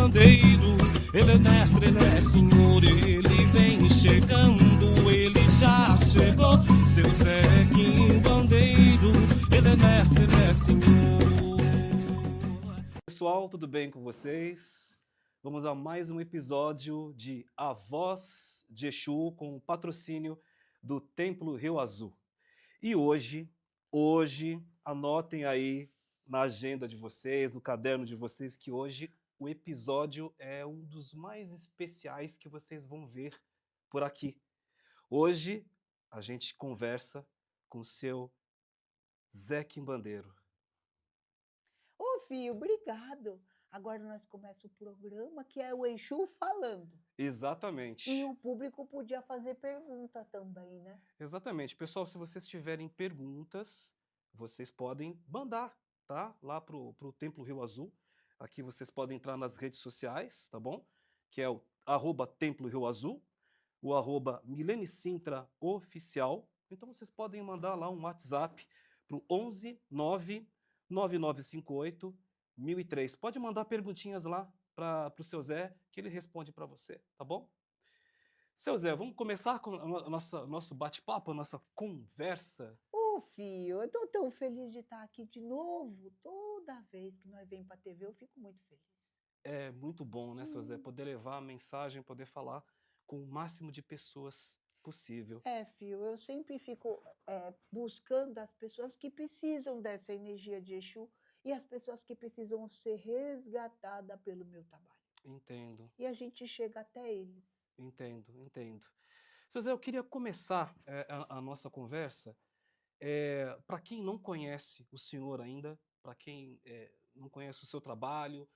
bandeiro, ele é mestre, ele é senhor, ele vem chegando, ele já chegou. Seu Zequim Bandeiro, ele é mestre, ele é senhor. Pessoal, tudo bem com vocês? Vamos a mais um episódio de A Voz de Exu com o patrocínio do Templo Rio Azul. E hoje, anotem aí na agenda de vocês, no caderno de vocês, que hoje o episódio é um dos mais especiais que vocês vão ver por aqui. Hoje a gente conversa com o seu Zequim Bandeiro. Ô, filho, obrigado. Agora nós começamos o programa, que é o Exu falando. Exatamente. E o público podia fazer pergunta também, né? Exatamente. Pessoal, se vocês tiverem perguntas, vocês podem mandar, tá? Lá pro Templo Rio Azul. Aqui vocês podem entrar nas redes sociais, tá bom? Que é o @Templo Rio Azul, o @Milene Sintra Oficial. Então vocês podem mandar lá um WhatsApp pro 11 9 9958 1003. Pode mandar perguntinhas lá para o seu Zé, que ele responde para você, tá bom? Seu Zé, vamos começar com nosso bate-papo, a nossa conversa? Ô, filho, eu tô tão feliz de estar aqui de novo. Toda vez que nós vem pra TV, eu fico muito feliz. É muito bom, né, seu Zé, Hum. poder levar a mensagem, poder falar com o máximo de pessoas possível. Filho, eu sempre fico buscando as pessoas que precisam dessa energia de Exu e as pessoas que precisam ser resgatadas pelo meu trabalho. Entendo, E a gente chega até eles. entendo. Seu Zé, eu queria começar a nossa conversa. Para quem não conhece o senhor ainda, para quem não conhece o seu trabalho,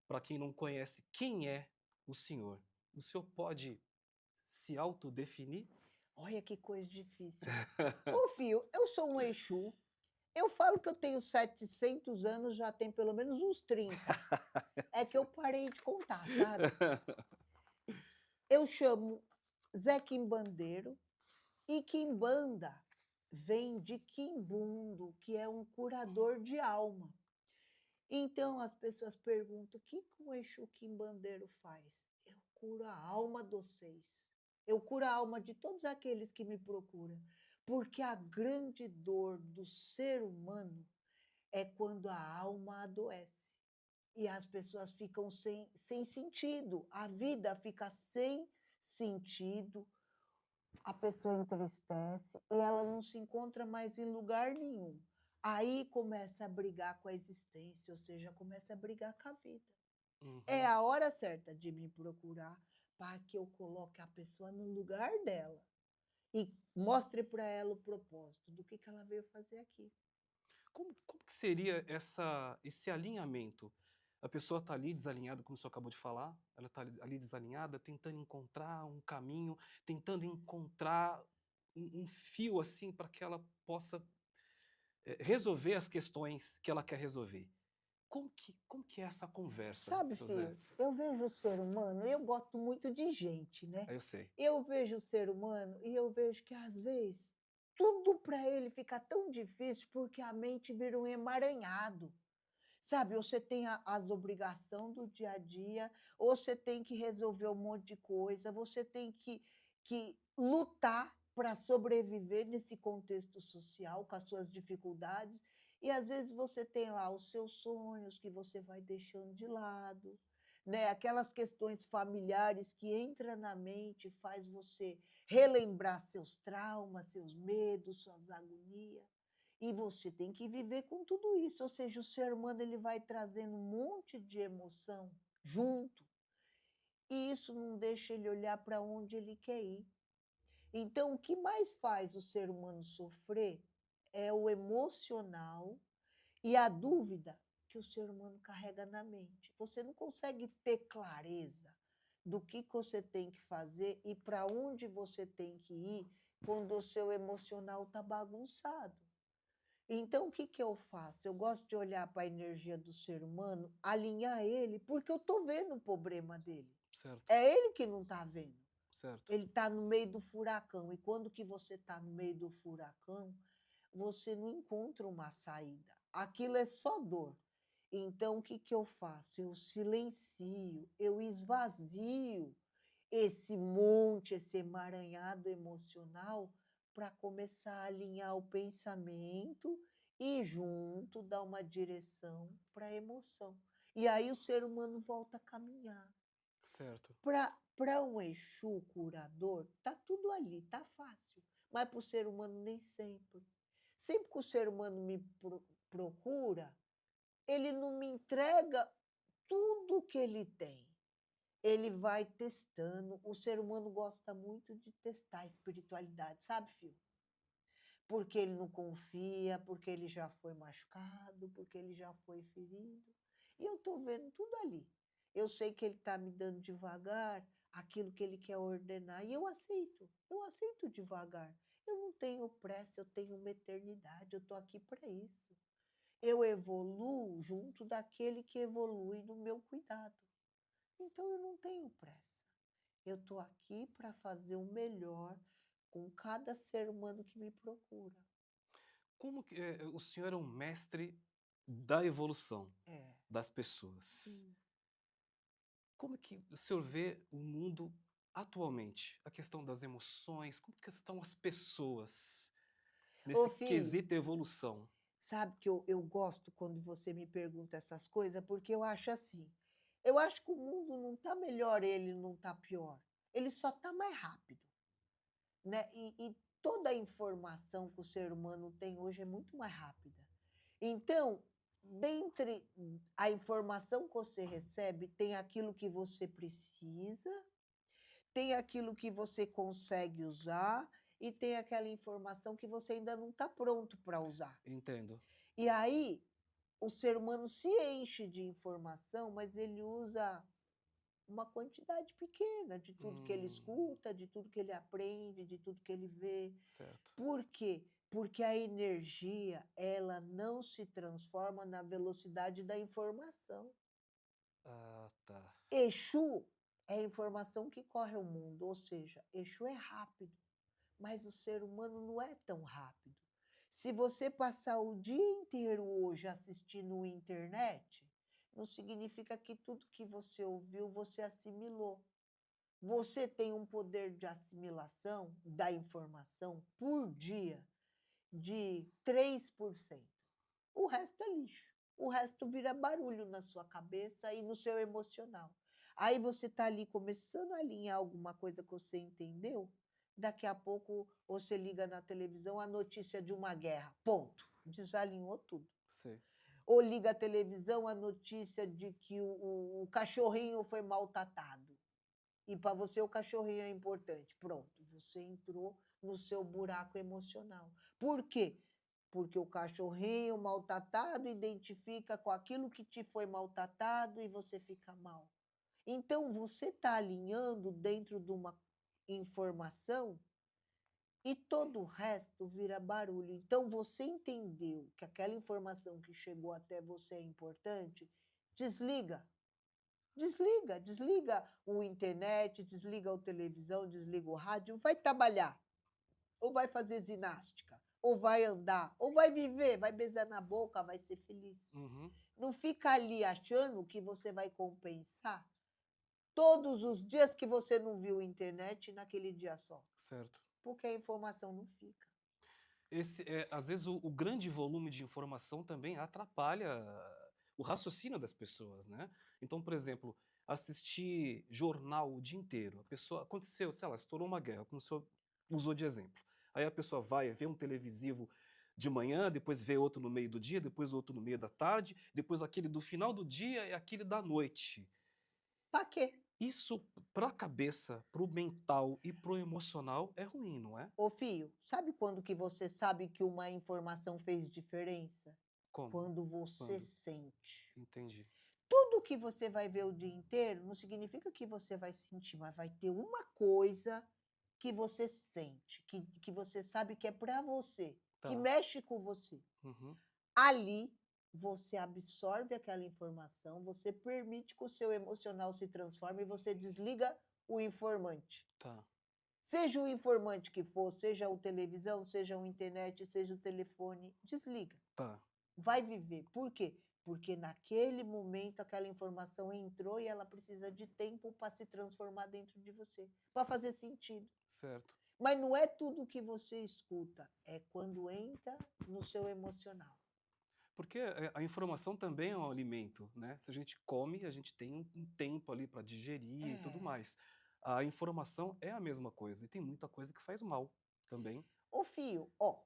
para quem não conhece quem é o senhor pode se autodefinir? Olha que coisa difícil. Ô, filho, eu sou um Exu. Eu falo que eu tenho 700 anos, já tem pelo menos uns 30. É que eu parei de contar, sabe? Eu chamo Zé Quimbandeiro e Quimbanda vem de Quimbundo, que é um curador de alma. Então as pessoas perguntam: o que o Exu Quimbandeiro faz? Eu curo a alma de vocês. Eu curo a alma de todos aqueles que me procuram. Porque a grande dor do ser humano é quando a alma adoece. E as pessoas ficam sem sentido. A vida fica sem sentido. A pessoa entristece e ela não se encontra mais em lugar nenhum. Aí começa a brigar com a existência, ou seja, começa a brigar com a vida. É Uhum. a hora certa de me procurar para que eu coloque a pessoa no lugar dela e mostre para ela o propósito do que ela veio fazer aqui. Como que seria esse alinhamento? A pessoa está ali desalinhada, como o senhor acabou de falar, ela está ali desalinhada, tentando encontrar um caminho, tentando encontrar um fio assim para que ela possa resolver as questões que ela quer resolver. Como que é essa conversa, Sabe, seu Zé? filho, eu vejo o ser humano, eu gosto muito de gente, né? Aí eu sei. Eu vejo o ser humano e eu vejo que às vezes tudo para ele fica tão difícil porque a mente vira um emaranhado. Sabe, ou você tem as obrigações do dia a dia, ou você tem que resolver um monte de coisa, você tem que lutar para sobreviver nesse contexto social, com as suas dificuldades, e às vezes você tem lá os seus sonhos que você vai deixando de lado, né? Aquelas questões familiares que entram na mente, faz você relembrar seus traumas, seus medos, suas agonias. E você tem que viver com tudo isso, ou seja, o ser humano ele vai trazendo um monte de emoção junto, e isso não deixa ele olhar para onde ele quer ir. Então, o que mais faz o ser humano sofrer é o emocional e a dúvida que o ser humano carrega na mente. Você não consegue ter clareza do que você tem que fazer e para onde você tem que ir quando o seu emocional está bagunçado. Então, o que eu faço? Eu gosto de olhar para a energia do ser humano, alinhar ele, porque eu estou vendo o problema dele. Certo, É ele que não está vendo. certo. Ele está no meio do furacão. E quando que você está no meio do furacão, você não encontra uma saída. Aquilo é só dor. Então, o que eu faço? Eu silencio, eu esvazio esse monte, esse emaranhado emocional, para começar a alinhar o pensamento e junto dar uma direção para a emoção. E aí o ser humano volta a caminhar. Certo. Para um Exu curador, tá tudo ali, tá fácil. Mas para o ser humano nem sempre. Sempre que o ser humano me procura, ele não me entrega tudo o que ele tem. Ele vai testando. O ser humano gosta muito de testar a espiritualidade, sabe, filho? Porque ele não confia, porque ele já foi machucado, porque ele já foi ferido. E eu estou vendo tudo ali. Eu sei que ele está me dando devagar aquilo que ele quer ordenar. E eu aceito devagar. Eu não tenho pressa, eu tenho uma eternidade, eu estou aqui para isso. Eu evoluo junto daquele que evolui no meu cuidado. Então eu não tenho pressa. Eu estou aqui para fazer o melhor com cada ser humano que me procura. Como que o senhor é um mestre da evolução É. das pessoas? Hum. Como que o senhor vê o mundo atualmente? A questão das emoções, como que estão as pessoas Ô, nesse filho, quesito evolução? sabe que eu gosto quando você me pergunta essas coisas, porque eu acho assim, eu acho que o mundo não está melhor, ele não está pior. Ele só está mais rápido, né? E toda a informação que o ser humano tem hoje é muito mais rápida. Então, dentre a informação que você recebe, tem aquilo que você precisa, tem aquilo que você consegue usar e tem aquela informação que você ainda não está pronto para usar. Entendo. E aí, o ser humano se enche de informação, mas ele usa uma quantidade pequena de tudo que ele Hum, escuta, de tudo que ele aprende, de tudo que ele vê. certo. Por quê? Porque a energia, ela não se transforma na velocidade da informação. Ah, tá. Exu é a informação que corre o mundo, ou seja, Exu é rápido, mas o ser humano não é tão rápido. Se você passar o dia inteiro hoje assistindo internet, não significa que tudo que você ouviu você assimilou. Você tem um poder de assimilação da informação por dia de 3%. O resto é lixo. O resto vira barulho na sua cabeça e no seu emocional. Aí você está ali começando a alinhar alguma coisa que você entendeu, daqui a pouco você liga na televisão a notícia de uma guerra. Ponto. Desalinhou tudo. Sei. Ou liga a televisão a notícia de que o cachorrinho foi maltratado. E para você o cachorrinho é importante. Pronto, você entrou no seu buraco emocional. Por quê? Porque o cachorrinho maltratado identifica com aquilo que te foi maltratado e você fica mal. Então, você está alinhando dentro de uma informação e todo o resto vira barulho. Então, você entendeu que aquela informação que chegou até você é importante, desliga. Desliga o internet, desliga a televisão, desliga o rádio, vai trabalhar, ou vai fazer ginástica, ou vai andar, ou vai viver, vai beijar na boca, vai ser feliz. Uhum, Não fica ali achando que você vai compensar todos os dias que você não viu a internet naquele dia só, certo. porque a informação não fica. Às vezes o grande volume de informação também atrapalha o raciocínio das pessoas, né? Então, por exemplo, assistir jornal o dia inteiro. A pessoa aconteceu, sei lá, estourou uma guerra, como o senhor usou de exemplo. Aí a pessoa vai ver um televisivo de manhã, depois vê outro no meio do dia, depois outro no meio da tarde, depois aquele do final do dia e aquele da noite. Para quê? Isso para a cabeça, para o mental e para o emocional é ruim, não é? Ô, filho, sabe quando que você sabe que uma informação fez diferença? Como? Quando você Quando? sente. Entendi. Tudo que você vai ver o dia inteiro não significa que você vai sentir, mas vai ter uma coisa que você sente, que você sabe que é para você, que Tá. mexe com você. Uhum. Ali, você absorve aquela informação, você permite que o seu emocional se transforme e você desliga o informante. Tá. Seja o informante que for, seja a televisão, seja a internet, seja o telefone, desliga. Tá. Vai viver. Por quê? Porque naquele momento aquela informação entrou e ela precisa de tempo para se transformar dentro de você, para fazer sentido. Certo. Mas não é tudo que você escuta, é quando entra no seu emocional. Porque a informação também é um alimento, né? Se a gente come, a gente tem um tempo ali para digerir e tudo É. mais. A informação é a mesma coisa, e tem muita coisa que faz mal também. Ô Fio, ó,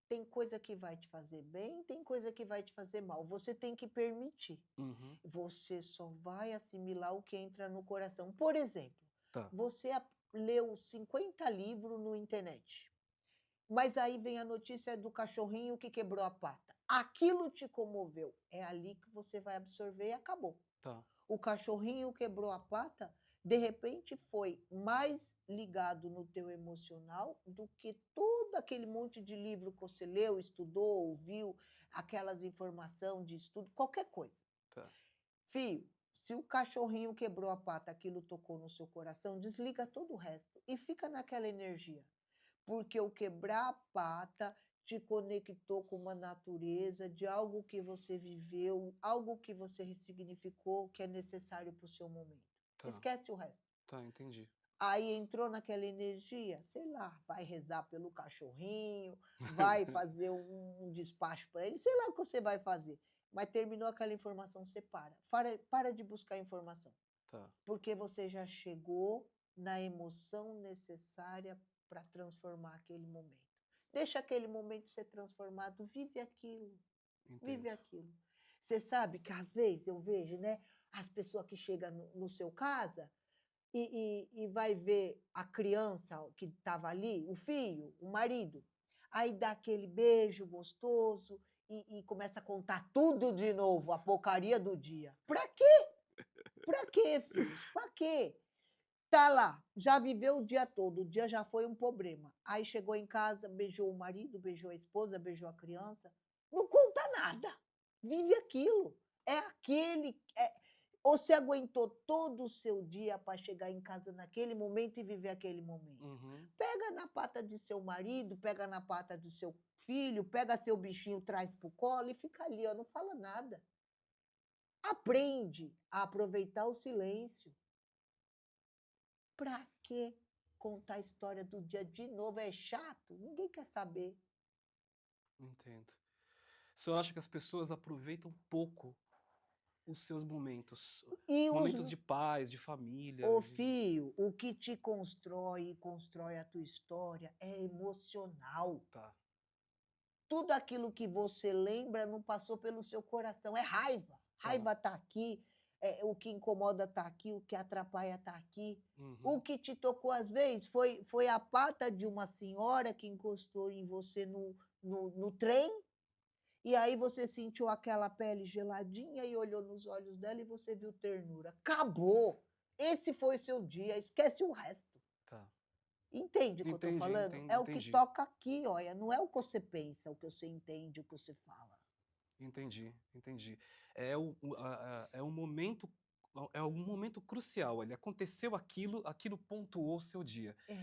tem coisa que vai te fazer bem, tem coisa que vai te fazer mal. Você tem que permitir. Uhum. Você só vai assimilar o que entra no coração. Por exemplo, Tá. você leu 50 livros no internet, mas aí vem a notícia do cachorrinho que quebrou a pata. Aquilo te comoveu. É ali que você vai absorver e acabou. Tá. O cachorrinho quebrou a pata, de repente foi mais ligado no teu emocional do que todo aquele monte de livro que você leu, estudou, ouviu, aquelas informações de estudo, qualquer coisa. Tá. Fio, se o cachorrinho quebrou a pata, aquilo tocou no seu coração, desliga todo o resto e fica naquela energia. Porque o quebrar a pata te conectou com uma natureza de algo que você viveu, algo que você ressignificou, que é necessário para o seu momento. Tá. Esquece o resto. Tá, entendi. Aí entrou naquela energia, sei lá, vai rezar pelo cachorrinho, vai fazer um despacho para ele, sei lá o que você vai fazer. Mas terminou aquela informação, você para. Para de buscar informação, Tá. porque você já chegou na emoção necessária para transformar aquele momento. Deixa aquele momento ser transformado, vive aquilo, vive Entendo. aquilo. Você sabe que às vezes eu vejo, né, as pessoas que chegam no seu casa e vai ver a criança que estava ali, o filho, o marido, aí dá aquele beijo gostoso e começa a contar tudo de novo, a porcaria do dia. Pra quê? Pra quê, filho? Pra quê? Tá lá, já viveu o dia todo, o dia já foi um problema. Aí chegou em casa, beijou o marido, beijou a esposa, beijou a criança. Não conta nada. Vive aquilo. É aquele. Você aguentou todo o seu dia para chegar em casa naquele momento e viver aquele momento. Uhum. Pega na pata de seu marido, pega na pata do seu filho, pega seu bichinho, traz pro colo e fica ali, ó, não fala nada. Aprende a aproveitar o silêncio. Para que contar a história do dia de novo? É chato, ninguém quer saber. Entendo. O senhor acha que as pessoas aproveitam pouco os seus momentos? E os, Momentos de paz, de família? ô Fio, o que te constrói e constrói a tua história é emocional. Tá. Tudo aquilo que você lembra não passou pelo seu coração, é raiva. Raiva tá aqui, o que incomoda tá aqui, o que atrapalha tá aqui. Uhum. O que te tocou às vezes foi a pata de uma senhora que encostou em você no trem, e aí você sentiu aquela pele geladinha e olhou nos olhos dela e você viu ternura. Acabou! Esse foi o seu dia, esquece o resto. Tá. Entende o que eu estou Entendi, falando? entendi, É o que entendi. toca aqui, olha, não é o que você pensa, o que você entende, o que você fala. Entendi, entendi. É um momento, é um momento crucial. Ele aconteceu aquilo, aquilo pontuou o seu dia. É,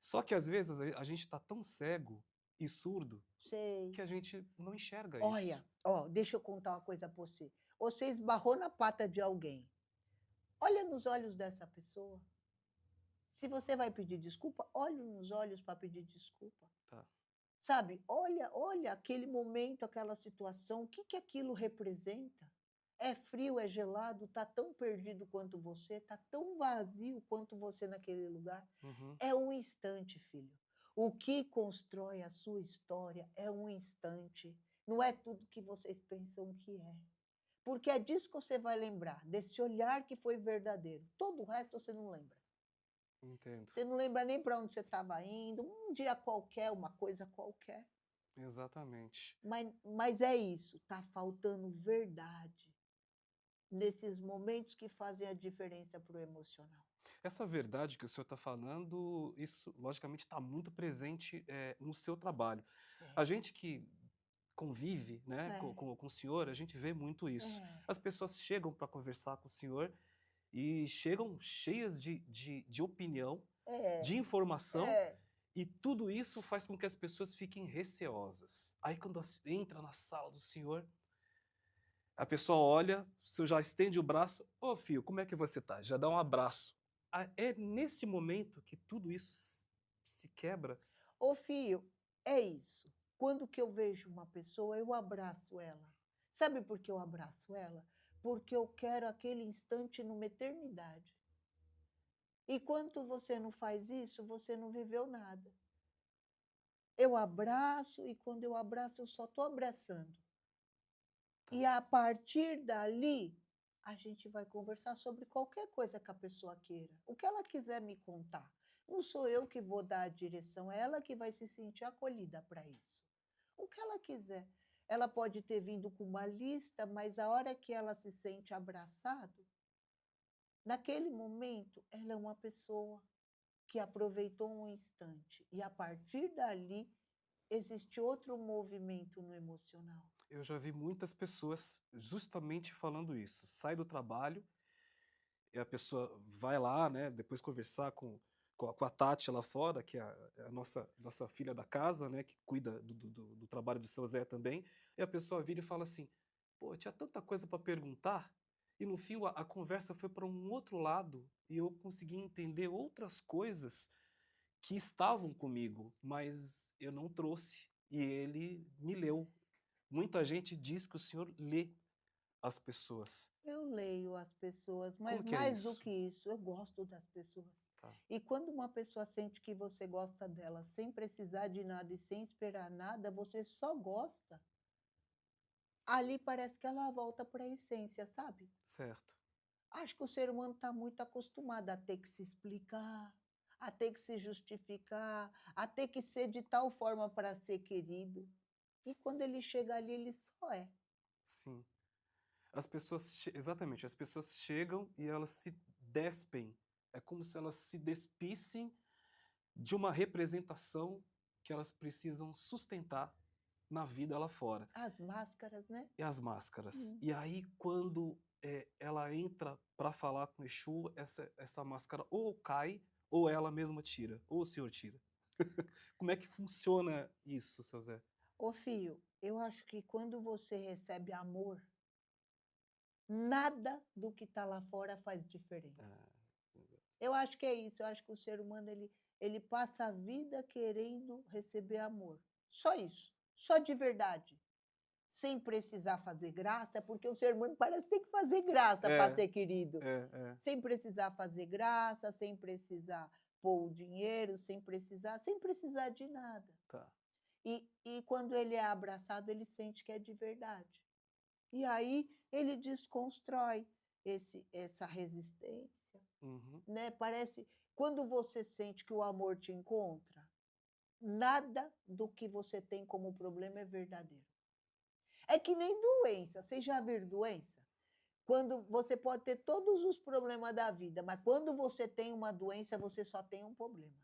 Só que às vezes a gente está tão cego e surdo sei. que a gente não enxerga isso. Olha, ó, deixa eu contar uma coisa para você. Você esbarrou na pata de alguém. Olha nos olhos dessa pessoa. Se você vai pedir desculpa, olhe nos olhos para pedir desculpa. Tá. Sabe, olha aquele momento, aquela situação, o que que aquilo representa? É frio, é gelado, tá tão perdido quanto você, tá tão vazio quanto você naquele lugar. Uhum. É um instante, filho. O que constrói a sua história é um instante. Não é tudo que vocês pensam que é. Porque é disso que você vai lembrar, desse olhar que foi verdadeiro. Todo o resto você não lembra. Entendo. Você não lembra nem para onde você estava indo, um dia qualquer, uma coisa qualquer. Exatamente. Mas é isso, está faltando verdade nesses momentos que fazem a diferença para o emocional. Essa verdade que o senhor está falando, isso logicamente está muito presente no seu trabalho. A gente que convive, né, É. com o senhor, a gente vê muito isso. É. As pessoas chegam para conversar com o senhor e chegam cheias de opinião, É. de informação, É. e tudo isso faz com que as pessoas fiquem receosas. Aí quando entra na sala do senhor, A pessoa olha, você já estende o braço, ô filho, como é que você tá? Já dá um abraço. É nesse momento que tudo isso se quebra. Ô filho, é isso. Quando que eu vejo uma pessoa, eu abraço ela. Sabe por que eu abraço ela? Porque eu quero aquele instante numa eternidade. E quando você não faz isso, você não viveu nada. Eu abraço e quando eu abraço, eu só estou abraçando. E a partir dali, a gente vai conversar sobre qualquer coisa que a pessoa queira. O que ela quiser me contar. Não sou eu que vou dar a direção, é ela que vai se sentir acolhida para isso. O que ela quiser. Ela pode ter vindo com uma lista, mas a hora que ela se sente abraçado, naquele momento, ela é uma pessoa que aproveitou um instante. E a partir dali, existe outro movimento no emocional. Eu já vi muitas pessoas justamente falando isso. Sai do trabalho e a pessoa vai lá, né, depois conversar com a Tati lá fora, que é a nossa filha da casa, né, que cuida do trabalho do seu Zé também, e a pessoa vira e fala assim, pô, tinha tanta coisa para perguntar, e no fim a conversa foi para um outro lado, e eu consegui entender outras coisas que estavam comigo, mas eu não trouxe, e ele me leu. Muita gente diz que o senhor lê as pessoas. Eu leio as pessoas, mas Como que é mais do isso? que isso, eu gosto das pessoas. Tá. E quando uma pessoa sente que você gosta dela sem precisar de nada e sem esperar nada, você só gosta, ali parece que ela volta para a essência, sabe? Certo. Acho que o ser humano está muito acostumado a ter que se explicar, a ter que se justificar, a ter que ser de tal forma para ser querido. E quando ele chega ali, ele só é. Sim. Exatamente, as pessoas chegam e elas se despem. É como se elas se despissem de uma representação que elas precisam sustentar na vida lá fora. As máscaras, né? E as máscaras. Hum. E aí, quando ela entra para falar com Exu, essa máscara ou cai, ou ela mesma tira, ou o senhor tira. Como é que funciona isso, seu Zé? Ô filho, eu acho que quando você recebe amor, nada do que está lá fora faz diferença. Eu acho que é isso, eu acho que o ser humano ele passa a vida querendo receber amor. Só isso, só de verdade. Sem precisar fazer graça, porque o ser humano parece ter que fazer graça para ser querido. É. Sem precisar fazer graça, sem precisar pôr o dinheiro, sem precisar de nada. Tá. E quando ele é abraçado, ele sente que é de verdade. E aí ele desconstrói essa resistência, Uhum. né? Parece, quando você sente que o amor te encontra, nada do que você tem como problema é verdadeiro. É que nem doença, você já viu doença? Quando você pode ter todos os problemas da vida, mas quando você tem uma doença, você só tem um problema.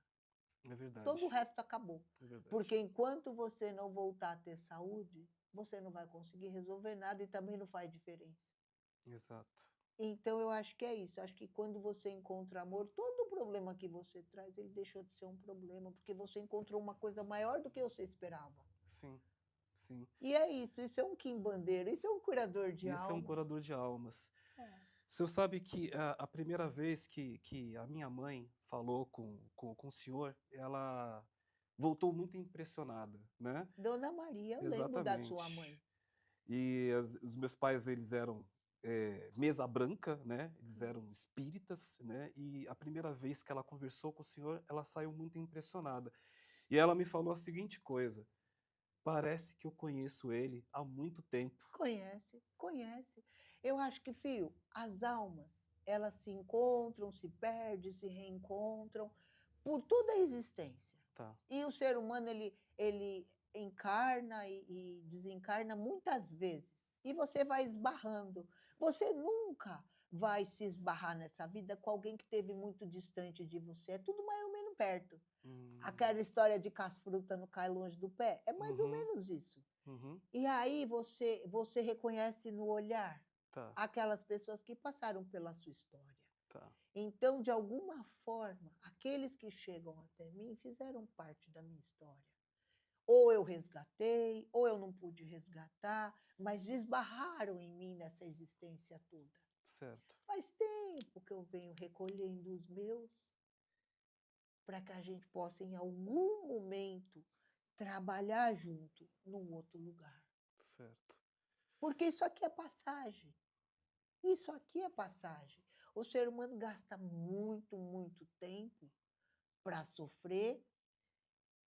É verdade. Todo o resto acabou. É verdade. Porque enquanto você não voltar a ter saúde, você não vai conseguir resolver nada e também não faz diferença. Exato. Então eu acho que é isso. Acho que quando você encontra amor, todo o problema que você traz, ele deixou de ser um problema, porque você encontrou uma coisa maior do que você esperava. Sim, sim. E é isso é um quimbandeiro, isso é um curador de Esse é um alma. curador de almas. É. O senhor sabe que a primeira vez que a minha mãe falou com o senhor, ela voltou muito impressionada, né? Dona Maria, eu lembro da sua mãe. Exatamente. E os meus pais, eles eram mesa branca, né? Eles eram espíritas, né? E a primeira vez que ela conversou com o senhor, ela saiu muito impressionada. E ela me falou a seguinte coisa: parece que eu conheço ele há muito tempo. Conhece, conhece. Eu acho que, filho, as almas, elas se encontram, se perdem, se reencontram por toda a existência. Tá. E o ser humano, ele encarna e desencarna muitas vezes. E você vai esbarrando. Você nunca vai se esbarrar nessa vida com alguém que esteve muito distante de você. É tudo mais ou menos perto. Aquela história de que as frutas não caem longe do pé. É mais ou menos isso. Uhum. E aí você reconhece no olhar Tá. aquelas pessoas que passaram pela sua história. Tá. Então, de alguma forma, aqueles que chegam até mim fizeram parte da minha história. Ou eu resgatei, ou eu não pude resgatar, mas esbarraram em mim nessa existência toda. Certo. Faz tempo que eu venho recolhendo os meus para que a gente possa, em algum momento, trabalhar junto num outro lugar. Certo. Porque isso aqui é passagem. Isso aqui é passagem. O ser humano gasta muito, muito tempo para sofrer,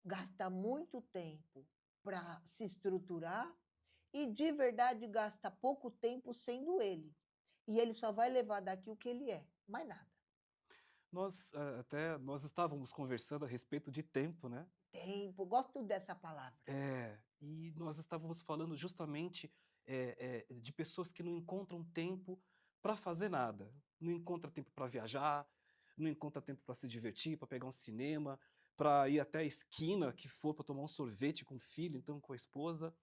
gasta muito tempo para se estruturar e, de verdade, gasta pouco tempo sendo ele. E ele só vai levar daqui o que ele é, mais nada. Nós estávamos conversando a respeito de tempo, né? Tempo, gosto dessa palavra. E nós estávamos falando justamente de pessoas que não encontram tempo para fazer nada. Não encontra tempo para viajar, não encontra tempo para se divertir, para pegar um cinema, para ir até a esquina que for para tomar um sorvete com o filho, então com a esposa.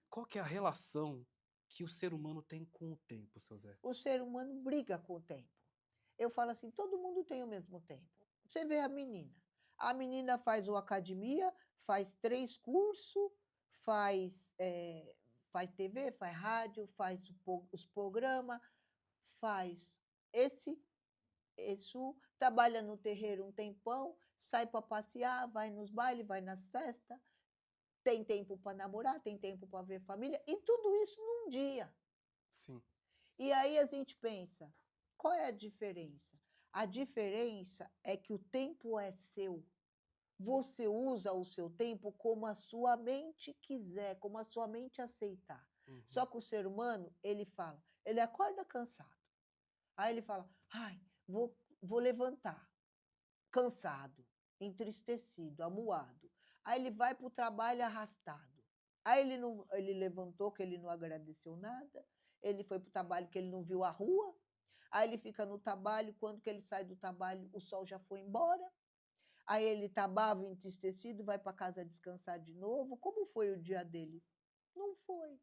Qual que é a relação que o ser humano tem com o tempo, seu Zé? O ser humano briga com o tempo. Eu falo assim, todo mundo tem o mesmo tempo. Você vê a menina. A menina faz o academia, faz 3 cursos, faz TV, faz rádio, faz os programas, faz esse, isso, trabalha no terreiro um tempão, sai para passear, vai nos bailes, vai nas festas, tem tempo para namorar, tem tempo para ver família, e tudo isso num dia. Sim. E aí a gente pensa, qual é a diferença? A diferença é que o tempo é seu. Você usa o seu tempo como a sua mente quiser, como a sua mente aceitar. Uhum. Só que o ser humano, ele fala, ele acorda cansado. Aí ele fala, ai, vou levantar, cansado, entristecido, amuado. Aí ele vai para o trabalho arrastado. Aí ele levantou, que ele não agradeceu nada. Ele foi para o trabalho que ele não viu a rua. Aí ele fica no trabalho, quando que ele sai do trabalho, o sol já foi embora. Aí ele está bravo, entristecido, vai para casa descansar de novo. Como foi o dia dele? Não foi.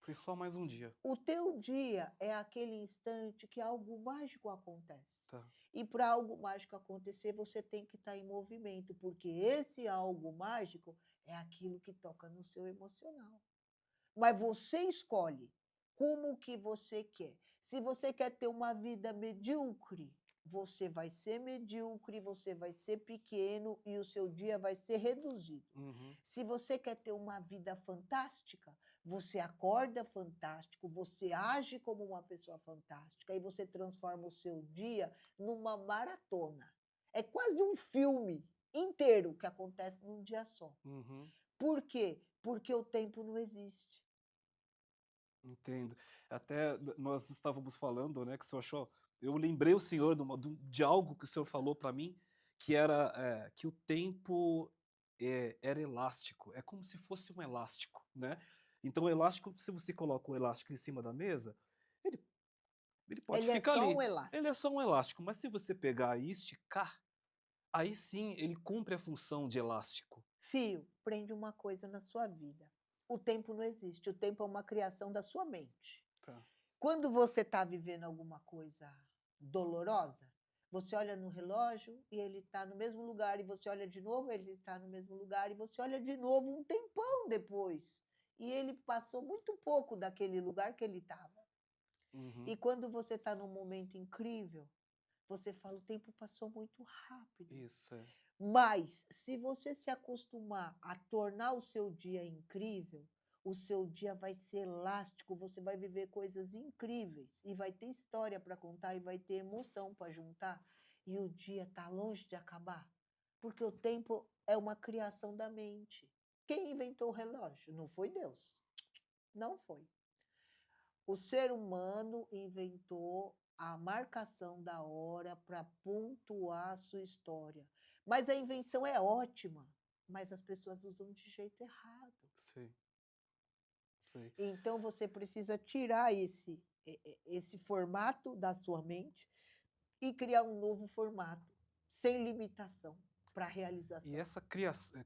Foi só mais um dia. O teu dia é aquele instante que algo mágico acontece. Tá. E para algo mágico acontecer, você tem que estar em movimento, porque esse algo mágico é aquilo que toca no seu emocional. Mas você escolhe como que você quer. Se você quer ter uma vida medíocre, você vai ser medíocre, você vai ser pequeno e o seu dia vai ser reduzido. Uhum. Se você quer ter uma vida fantástica, você acorda fantástico, você age como uma pessoa fantástica e você transforma o seu dia numa maratona. É quase um filme inteiro que acontece num dia só. Uhum. Por quê? Porque o tempo não existe. Entendo. Até nós estávamos falando, né, que o senhor achou. Eu lembrei o senhor de algo que o senhor falou para mim, que era que o tempo era elástico. É como se fosse um elástico, né? Então, o elástico, se você coloca o elástico em cima da mesa, ele, ele pode Ele é ficar só ali. um elástico. Ele é só um elástico, mas se você pegar e esticar, aí sim ele cumpre a função de elástico. Fio, prende uma coisa na sua vida. O tempo não existe, o tempo é uma criação da sua mente. Tá. Quando você está vivendo alguma coisa dolorosa, você olha no relógio e ele está no mesmo lugar, e você olha de novo, ele está no mesmo lugar, e você olha de novo um tempão depois. E ele passou muito pouco daquele lugar que ele estava. Uhum. E quando você está num momento incrível, você fala, o tempo passou muito rápido. Isso, é. Mas, se você se acostumar a tornar o seu dia incrível, o seu dia vai ser elástico, você vai viver coisas incríveis e vai ter história para contar e vai ter emoção para juntar. E o dia está longe de acabar, porque o tempo é uma criação da mente. Quem inventou o relógio? Não foi Deus. Não foi. O ser humano inventou a marcação da hora para pontuar a sua história. Mas a invenção é ótima, mas as pessoas usam de jeito errado. Sei. Sei. Então você precisa tirar esse formato da sua mente e criar um novo formato, sem limitação, para a E realização. essa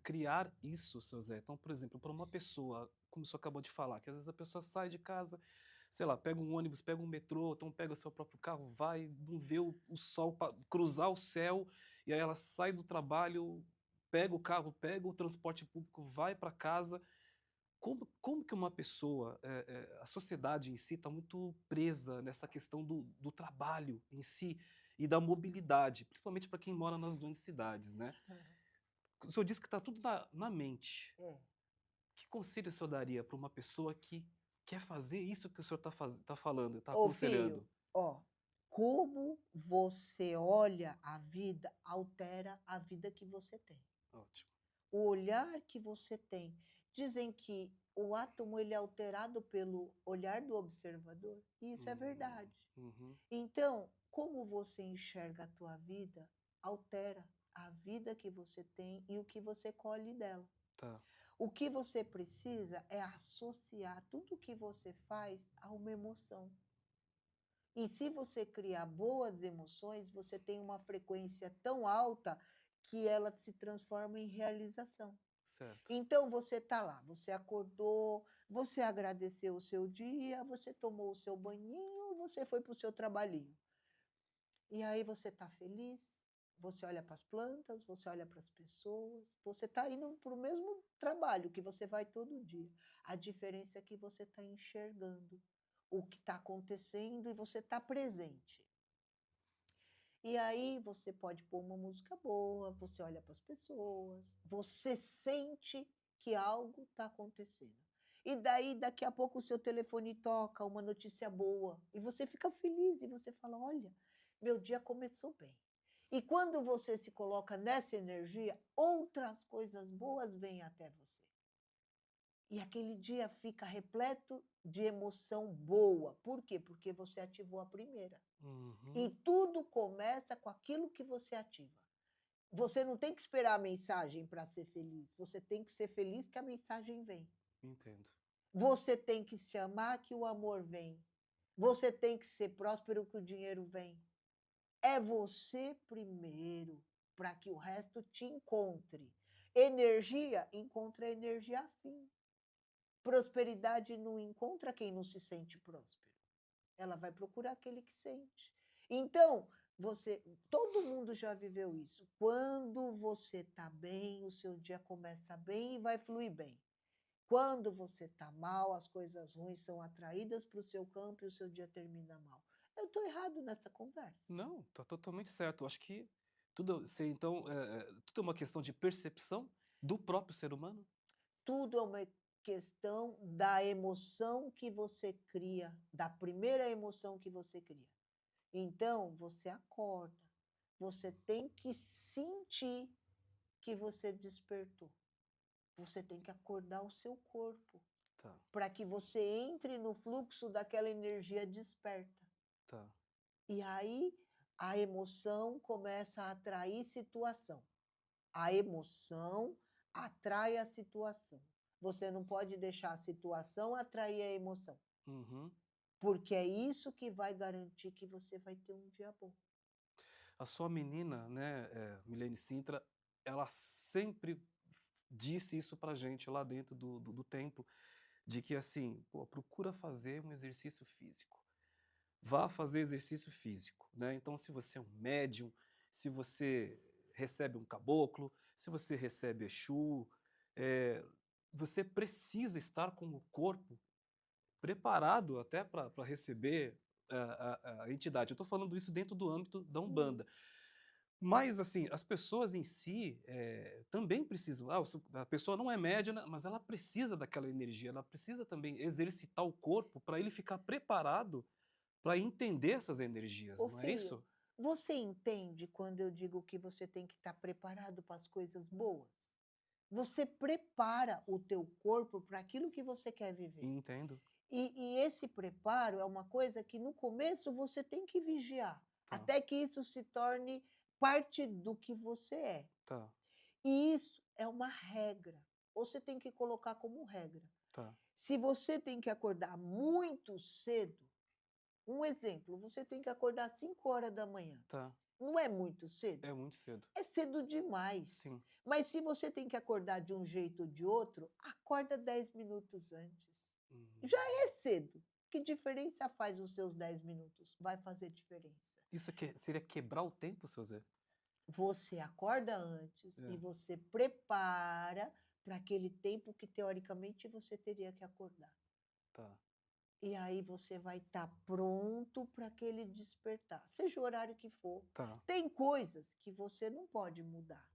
criar isso, seu Zé, então, por exemplo, para uma pessoa, como o senhor acabou de falar, que às vezes a pessoa sai de casa, sei lá, pega um ônibus, pega um metrô, então pega seu próprio carro, vai, não vê o sol cruzar o céu, e aí ela sai do trabalho, pega o carro, pega o transporte público, vai para casa. Como que uma pessoa, a sociedade em si está muito presa nessa questão do trabalho em si e da mobilidade, principalmente para quem mora nas grandes cidades, né? O senhor disse que está tudo na mente. É. Que conselho o senhor daria para uma pessoa que quer fazer isso que o senhor está falando, está Ô, filho, aconselhando? ó, como você olha a vida altera a vida que você tem. Ótimo. O olhar que você tem. Dizem que o átomo ele é alterado pelo olhar do observador, e isso é verdade. Uhum, Então, como você enxerga a tua vida, altera a vida que você tem e o que você colhe dela. tá, O que você precisa é associar tudo o que você faz a uma emoção. E se você criar boas emoções, você tem uma frequência tão alta que ela se transforma em realização. certo. Então você está lá, você acordou, você agradeceu o seu dia, você tomou o seu banhinho, você foi para o seu trabalhinho. E aí você está feliz, você olha para as plantas, você olha para as pessoas, você está indo para o mesmo trabalho que você vai todo dia. A diferença é que você está enxergando o que está acontecendo e você está presente. E aí você pode pôr uma música boa, você olha para as pessoas, você sente que algo está acontecendo. E daí, daqui a pouco, o seu telefone toca uma notícia boa, e você fica feliz, e você fala, olha, meu dia começou bem. E quando você se coloca nessa energia, outras coisas boas vêm até você. E aquele dia fica repleto de emoção boa. Por quê? Porque você ativou a primeira. E Uhum, tudo começa com aquilo que você ativa. Você não tem que esperar a mensagem para ser feliz. Você tem que ser feliz que a mensagem vem. entendo. Você tem que se amar que o amor vem. Você tem que ser próspero que o dinheiro vem. É você primeiro para que o resto te encontre. Energia encontra energia afim. Prosperidade não encontra quem não se sente próspero. Ela vai procurar aquele que sente. Então, todo mundo já viveu isso. Quando você está bem, o seu dia começa bem e vai fluir bem. Quando você está mal, as coisas ruins são atraídas para o seu campo e o seu dia termina mal. Eu estou errado nessa conversa. Não, tá totalmente certo. Eu acho que então, tudo é uma questão de percepção do próprio ser humano? Tudo é uma questão da emoção que você cria, da primeira emoção que você cria. Então, você acorda, você tem que sentir que você despertou. Você tem que acordar o seu corpo Tá, para que você entre no fluxo daquela energia desperta. tá. E aí a emoção começa a atrair situação. A emoção atrai a situação. Você não pode deixar a situação atrair a emoção, Uhum. porque é isso que vai garantir que você vai ter um dia bom. A sua menina, né, Milene Sintra, ela sempre disse isso pra gente lá dentro do templo, de que assim, pô, procura fazer um exercício físico. Vá fazer exercício físico, né? Então, se você é um médium, se você recebe um caboclo, se você recebe Exu, eh, você precisa estar com o corpo preparado até para receber a entidade. Eu estou falando isso dentro do âmbito da Hum. Umbanda. Mas, assim, as pessoas em si também precisam. A pessoa não é média, né, mas ela precisa daquela energia, ela precisa também exercitar o corpo para ele ficar preparado para entender essas energias, Ô não é filho, isso? você entende quando eu digo que você tem que estar preparado para as coisas boas? Você prepara o teu corpo para aquilo que você quer viver. Entendo. E esse preparo é uma coisa que no começo você tem que vigiar, Tá, até que isso se torne parte do que você é. tá, E isso é uma regra. Você tem que colocar como regra. tá, Se você tem que acordar muito cedo, um exemplo, você tem que acordar às 5 horas da manhã. tá. Não é muito cedo? É muito cedo. É cedo demais. Sim. Mas se você tem que acordar de um jeito ou de outro, acorda 10 minutos antes. Uhum. Já é cedo. Que diferença faz os seus 10 minutos? Vai fazer diferença. Isso seria quebrar o tempo, seu Zé? Você acorda antes e É, você prepara para aquele tempo que teoricamente você teria que acordar. tá, E aí você vai estar pronto para aquele despertar, seja o horário que for. tá, Tem coisas que você não pode mudar,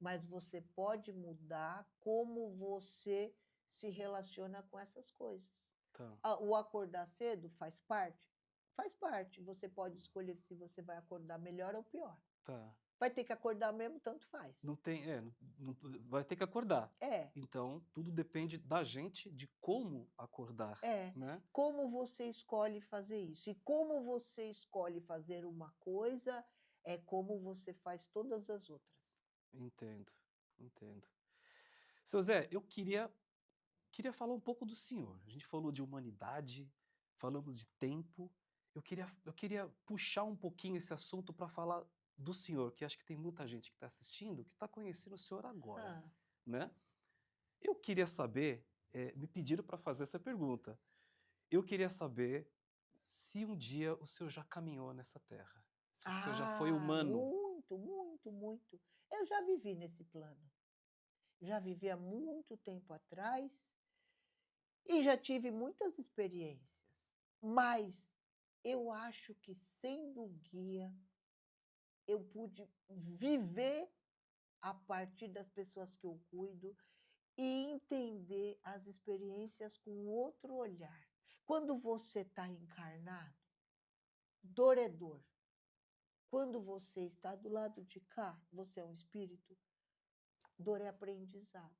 mas você pode mudar como você se relaciona com essas coisas. tá, O acordar cedo faz parte? Faz parte. Você pode escolher se você vai acordar melhor ou pior. tá. Vai ter que acordar mesmo, tanto faz. Não tem, vai ter que acordar. É, Então, tudo depende da gente, de como acordar, é. né? Como você escolhe fazer isso? E como você escolhe fazer uma coisa é como você faz todas as outras. Entendo, entendo. Seu Zé, eu queria falar um pouco do senhor. A gente falou de humanidade, falamos de tempo. Eu queria puxar um pouquinho esse assunto para falar do senhor, que acho que tem muita gente que está assistindo que está conhecendo o senhor agora, Ah, né? Eu queria saber, me pediram para fazer essa pergunta. Eu queria saber se um dia o senhor já caminhou nessa terra, se o senhor já foi humano. muito, muito, muito. Eu já vivi nesse plano. Já vivi há muito tempo atrás e já tive muitas experiências. Mas eu acho que sendo guia, eu pude viver a partir das pessoas que eu cuido e entender as experiências com outro olhar. Quando você está encarnado, dor é dor. Quando você está do lado de cá, você é um espírito, dor é aprendizado.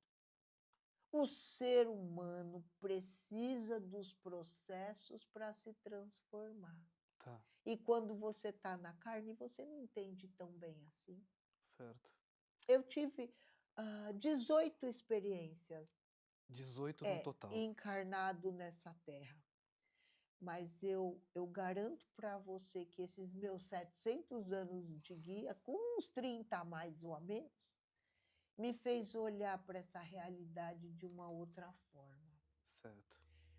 O ser humano precisa dos processos para se transformar. Tá, E quando você está na carne, você não entende tão bem assim. certo. Eu tive 18 experiências 18 no total. encarnado nessa terra. Mas eu garanto para você que esses meus 700 anos de guia, com uns 30 a mais ou a menos, me fez olhar para essa realidade de uma outra forma. Certo.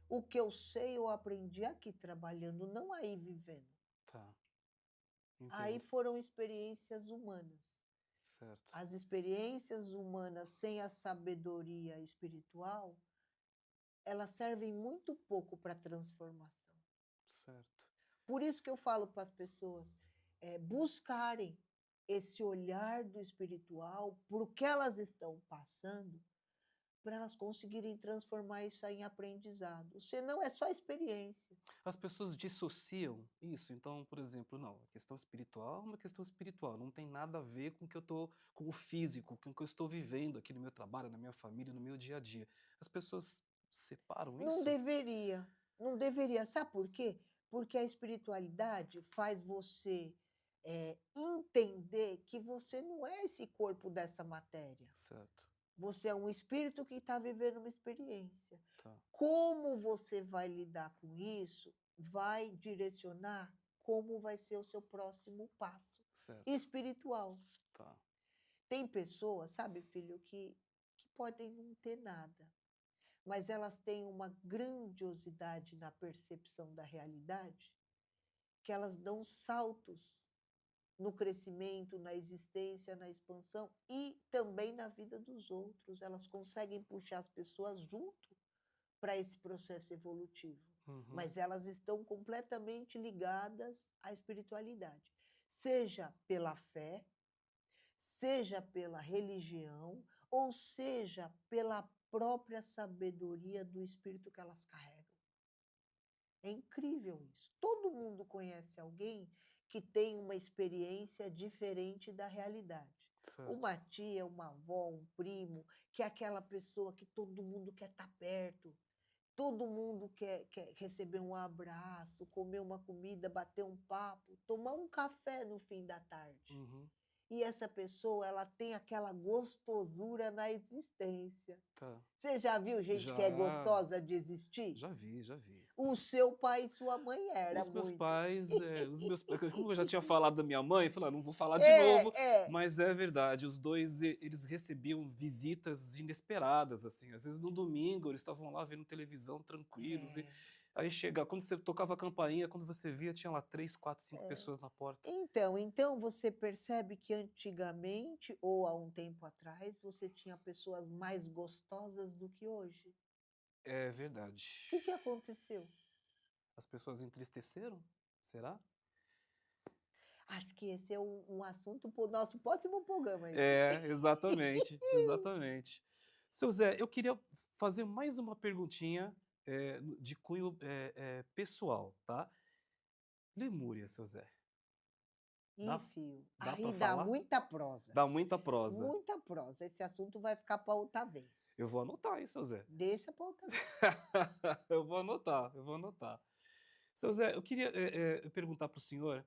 O que eu sei, eu aprendi aqui trabalhando, não aí vivendo. Tá, Aí entendo. foram experiências humanas. Certo, As experiências humanas sem a sabedoria espiritual, elas servem muito pouco para transformação. certo. Por isso que eu falo para as pessoas buscarem esse olhar do espiritual por o que elas estão passando, para elas conseguirem transformar isso aí em aprendizado. Senão é só experiência. As pessoas dissociam isso. Então, por exemplo, não, a questão espiritual é uma questão espiritual, não tem nada a ver com o que eu tô, com o físico, com o que eu estou vivendo aqui no meu trabalho, na minha família, no meu dia a dia. As pessoas separam Não isso? deveria, não deveria. Sabe por quê? Porque a espiritualidade faz você entender que você não é esse corpo dessa matéria. Certo, Você é um espírito que está vivendo uma experiência. tá, Como você vai lidar com isso vai direcionar como vai ser o seu próximo passo certo, espiritual. tá, Tem pessoas, sabe, filho, que podem não ter nada, mas elas têm uma grandiosidade na percepção da realidade, que elas dão saltos no crescimento, na existência, na expansão e também na vida dos outros. Elas conseguem puxar as pessoas junto para esse processo evolutivo, uhum, mas elas estão completamente ligadas à espiritualidade, seja pela fé, seja pela religião, ou seja pela própria sabedoria do espírito que elas carregam. É incrível isso. Todo mundo conhece alguém que tem uma experiência diferente da realidade. certo, Uma tia, uma avó, um primo, que é aquela pessoa que todo mundo quer estar perto, todo mundo quer receber um abraço, comer uma comida, bater um papo, tomar um café no fim da tarde. uhum, E essa pessoa, ela tem aquela gostosura na existência. tá. Você já viu gente que é Já, gostosa de existir? já vi, já vi. O seu pai e sua mãe era Os meus muito. pais, como eu já tinha falado da minha mãe, eu falei: "Ah, não vou falar de novo", É. mas é verdade, os 2 eles recebiam visitas inesperadas, assim, às vezes no domingo eles estavam lá vendo televisão tranquilos e É. Aí chega, quando você tocava a campainha, quando você via, tinha lá 3, 4, 5 É. pessoas na porta. Então você percebe que antigamente, ou há um tempo atrás, você tinha pessoas mais gostosas do que hoje. É O verdade. que aconteceu? As pessoas entristeceram? Será? Acho que esse é um assunto para o nosso próximo programa, esse. É, exatamente, exatamente. Seu Zé, eu queria fazer mais uma perguntinha, de cunho, pessoal, tá. Lemúria, seu Zé, Ih, dá fio, dá para aí dá falar? muita prosa, Dá muita prosa. muita prosa. Esse assunto vai ficar para outra vez. Eu vou anotar, hein, seu Zé. Deixa para outra vez. Eu vou anotar, eu vou anotar. Seu Zé, eu queria, perguntar para o senhor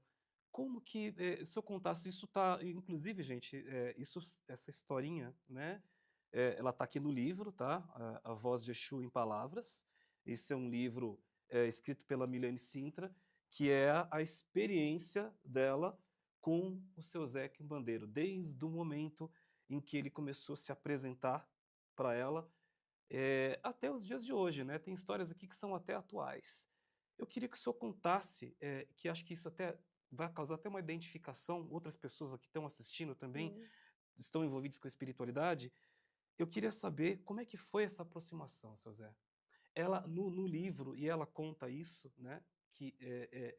como que, se eu contasse isso tá inclusive gente, essa historinha, né, ela tá aqui no livro, tá, A Voz de Exu em Palavras. Esse é um livro, escrito pela Milene Sintra, que é a experiência dela com o seu Zé Quimbandeiro, desde o momento em que ele começou a se apresentar para ela, até os dias de hoje, né, tem histórias aqui que são até atuais. Eu queria que o senhor contasse, que acho que isso até vai causar até uma identificação, outras pessoas aqui estão assistindo também, Hum. estão envolvidos com a espiritualidade. Eu queria saber como é que foi essa aproximação, seu Zé. Ela no livro, e ela conta isso, né, que,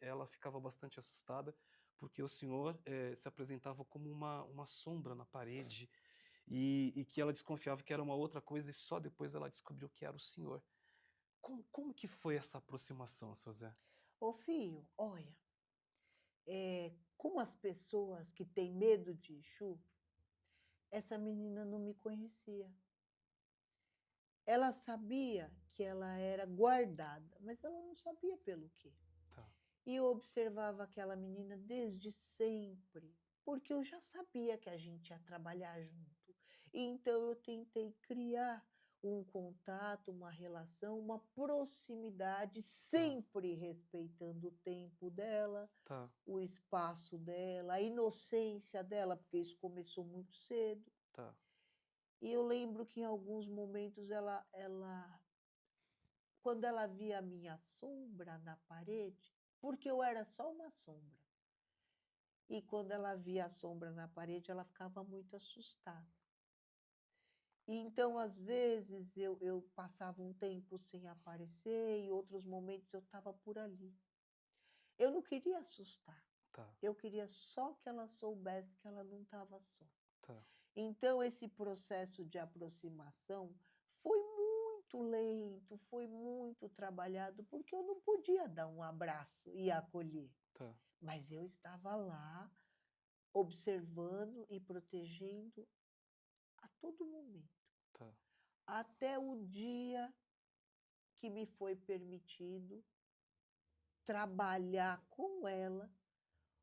ela ficava bastante assustada, porque o senhor, se apresentava como uma sombra na parede, e que ela desconfiava que era uma outra coisa, e só depois ela descobriu que era o senhor. Como que foi essa aproximação, seu Zé? Ô filho, olha, como as pessoas que têm medo de Exu, essa menina não me conhecia. Ela sabia que ela era guardada, mas ela não sabia pelo quê. Tá, E eu observava aquela menina desde sempre, porque eu já sabia que a gente ia trabalhar junto. E então eu tentei criar um contato, uma relação, uma proximidade, tá, sempre respeitando o tempo dela, tá, o espaço dela, a inocência dela, porque isso começou muito cedo. tá, E eu lembro que em alguns momentos quando ela via a minha sombra na parede, porque eu era só uma sombra, e quando ela via a sombra na parede, ela ficava muito assustada. E então, às vezes, eu passava um tempo sem aparecer, e outros momentos eu estava por ali. Eu não queria assustar, tá, eu queria só que ela soubesse que ela não estava só. tá, Então, esse processo de aproximação foi muito lento, foi muito trabalhado, porque eu não podia dar um abraço e acolher, tá, mas eu estava lá observando e protegendo a todo momento, tá, até o dia que me foi permitido trabalhar com ela,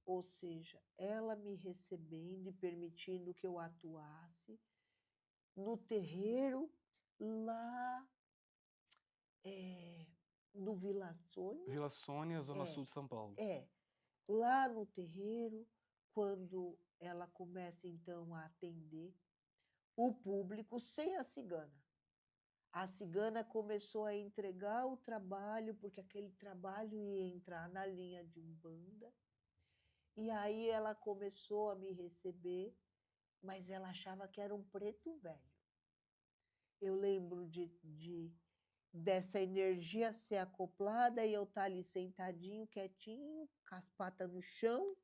ou seja, ela me recebendo e permitindo que eu atuasse no terreiro lá, no Vila Sônia. Vila Sônia, zona É, sul de São Paulo. é, lá no terreiro, quando ela começa então a atender o público sem a cigana. A cigana começou a entregar o trabalho, porque aquele trabalho ia entrar na linha de Umbanda, e aí ela começou a me receber, mas ela achava que era um preto velho. Eu lembro dessa energia ser acoplada e eu estar ali sentadinho, quietinho, com as patas no chão,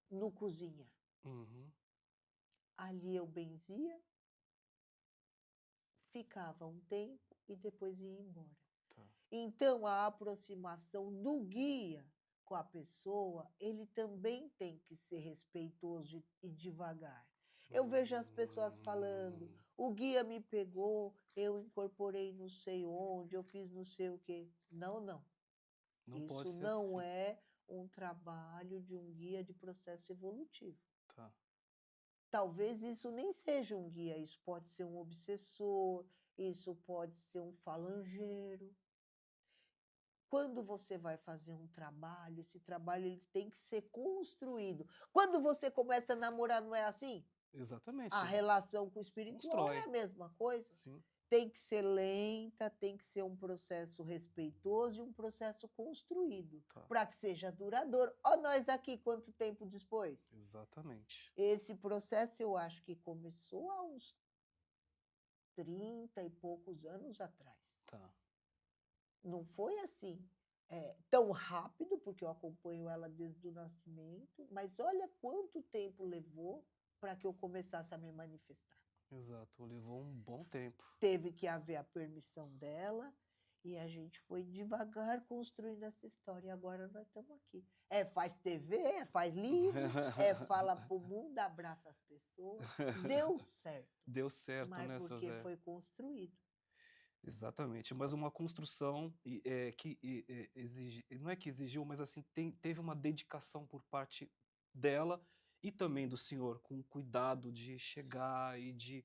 no cozinha. Uhum, Ali eu benzia, ficava um tempo e depois ia embora. tá. Então, a aproximação do guia com a pessoa, ele também tem que ser respeitoso e devagar. Eu vejo as pessoas falando, Hum, o guia me pegou, eu incorporei não sei onde, eu fiz não sei o quê. Não, não. não pode Isso ser não assim. é um trabalho de um guia de processo evolutivo. Tá, Talvez isso nem seja um guia, isso pode ser um obsessor, isso pode ser um falangeiro. Quando você vai fazer um trabalho, esse trabalho ele tem que ser construído. Quando você começa a namorar, não é assim? exatamente, A você relação com o espiritual é constrói, a mesma coisa. sim. tem que ser lenta, tem que ser um processo respeitoso e um processo construído, Tá. para que seja duradouro. Ó, nós aqui, quanto tempo depois? Exatamente. Esse processo eu acho que começou há uns 30 e poucos anos atrás. Tá. Não foi assim, tão rápido, porque eu acompanho ela desde o nascimento, mas olha quanto tempo levou para que eu começasse a me manifestar. Exato. Levou um bom tempo. Teve que haver a permissão dela e a gente foi devagar construindo essa história. E agora nós estamos aqui. Faz TV, faz livro, fala para o mundo, abraça as pessoas. Deu certo, Deu certo, mas né, seu porque Zé? foi construído. Exatamente, mas uma construção que exige, não é que exigiu, mas assim, teve uma dedicação por parte dela e também do senhor, com o cuidado de chegar e de,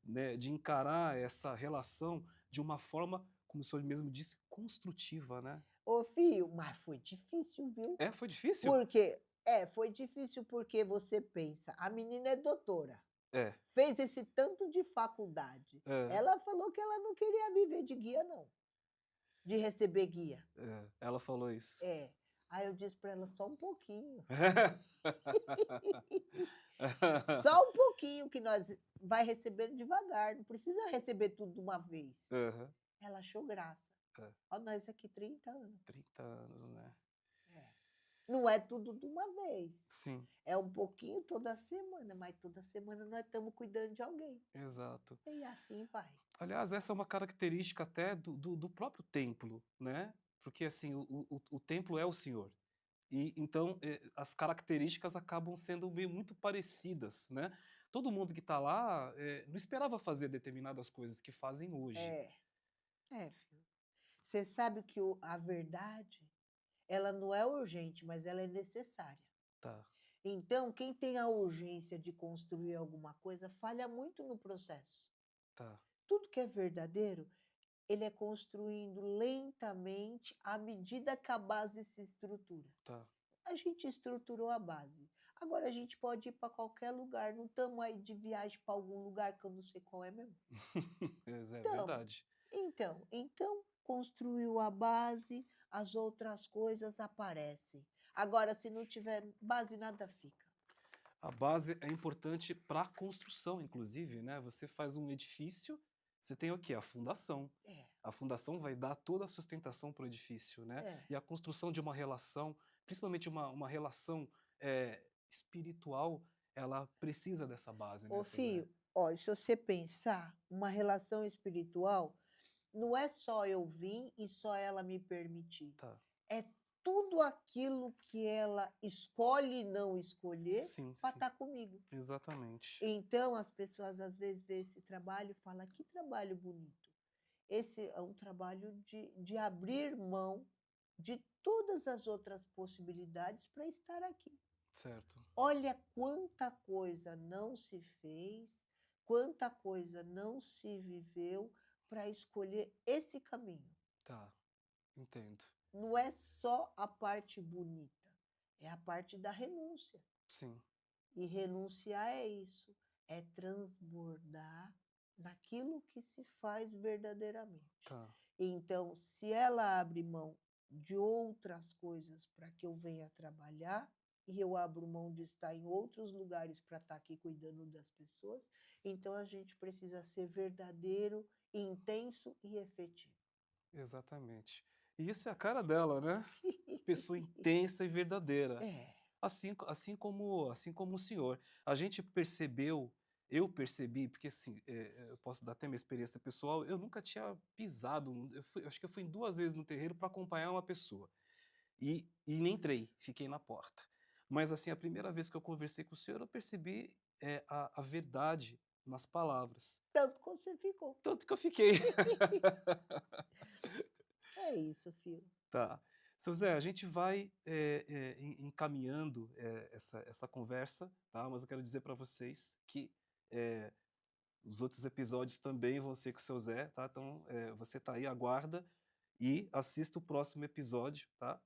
né, de encarar essa relação de uma forma, como o senhor mesmo disse, construtiva, né? Ô, filho, mas foi difícil, viu? Foi difícil? Porque, foi difícil porque você pensa, a menina é doutora, É, fez esse tanto de faculdade. é, Ela falou que ela não queria viver de guia, não, de receber guia. ela falou isso. É. Aí eu disse para ela, só um pouquinho. Só um pouquinho que nós vai recebendo devagar, não precisa receber tudo de uma vez. Aham, Ela achou graça. É. Ó, nós aqui 30 anos. 30 anos, né? Não é tudo de uma vez. Sim, É um pouquinho toda semana, mas toda semana nós estamos cuidando de alguém. exato. E assim vai. Aliás, essa é uma característica até do próprio templo, né? Porque assim, o templo é o Senhor. E então as características acabam sendo meio muito parecidas, né? Todo mundo que está lá não esperava fazer determinadas coisas que fazem hoje. Filho. Você sabe que a verdade, ela não é urgente, mas ela é necessária. Tá, Então, quem tem a urgência de construir alguma coisa falha muito no processo. tá, Tudo que é verdadeiro, ele é construindo lentamente à medida que a base se estrutura. tá. A gente estruturou a base. Agora a gente pode ir para qualquer lugar. Não estamos aí de viagem para algum lugar que eu não sei qual é mesmo. É Então, verdade. então construiu a base, as outras coisas aparecem. Agora, se não tiver base, nada fica. A base é importante para a construção, inclusive, né? Você faz um edifício, você tem o quê? A fundação. A fundação vai dar toda a sustentação para o edifício, né? E a construção de uma relação, principalmente uma relação espiritual, ela precisa dessa base, né, Ô, seu Zé? filho, ó, se você pensar, uma relação espiritual não é só eu vir e só ela me permitir. Tá. É tudo aquilo que ela escolhe não escolher Sim, para sim. estar comigo. Exatamente. Então, as pessoas às vezes veem esse trabalho e falam, que trabalho bonito. Esse é um trabalho de abrir mão de todas as outras possibilidades para estar aqui. Certo. Olha quanta coisa não se fez, quanta coisa não se viveu para escolher esse caminho. Tá. Entendo. Não é só a parte bonita, é a parte da renúncia. Sim. E renunciar é isso, é transbordar naquilo que se faz verdadeiramente. Tá. Então, se ela abre mão de outras coisas para que eu venha trabalhar, e eu abro mão de estar em outros lugares para estar aqui cuidando das pessoas, então a gente precisa ser verdadeiro, intenso e efetivo. Exatamente. E isso é a cara dela, né? Pessoa intensa e verdadeira. Assim como o senhor. A gente percebeu, eu percebi, porque assim, eu posso dar até minha experiência pessoal, eu nunca tinha pisado, acho que eu fui 2 vezes no terreiro para acompanhar uma pessoa. E nem entrei, fiquei na porta. Mas assim, a primeira vez que eu conversei com o senhor, eu percebi a verdade nas palavras. Tanto que você ficou. Tanto que eu fiquei. É isso, filho. Tá. Seu Zé, a gente vai encaminhando essa conversa, tá? Mas eu quero dizer para vocês que os outros episódios também vão ser com o seu Zé, tá? Então você tá aí, aguarda e assista o próximo episódio, tá?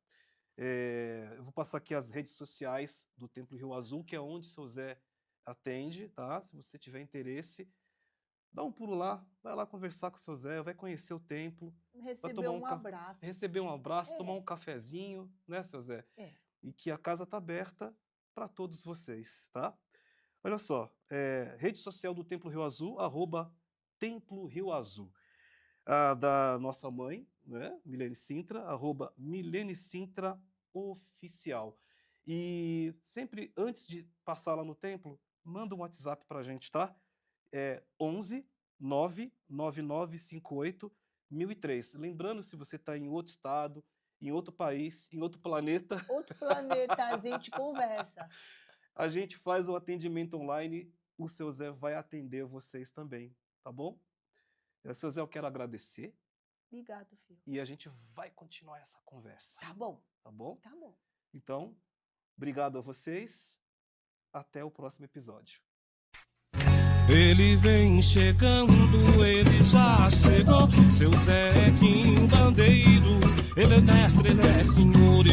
Eu vou passar aqui as redes sociais do Templo Rio Azul, que é onde o seu Zé atende, tá? Se você tiver interesse, dá um pulo lá, vai lá conversar com o seu Zé, vai conhecer o templo, Receber tomar um café, abraço. receber um abraço, tomar É. um cafezinho, né, seu Zé? É. E que a casa tá aberta para todos vocês, tá? Olha só, rede social do Templo Rio Azul, @Templo Rio Azul. A da nossa mãe, né, Milene Sintra, @Milene Sintra Oficial. E sempre antes de passar lá no templo, manda um WhatsApp pra gente, tá? 11 99958 1003. Lembrando, se você está em outro estado, em outro país, em outro planeta, Outro planeta, a gente conversa. a gente faz o atendimento online, o seu Zé vai atender vocês também, tá bom? Seu Zé, eu quero agradecer Obrigado, filho. e a gente vai continuar essa conversa, Tá bom, tá bom? tá bom. Então, obrigado a vocês, até o próximo episódio. Ele vem chegando, ele já chegou. Seu Zequinho Bandeiro, ele é mestre, ele é senhor.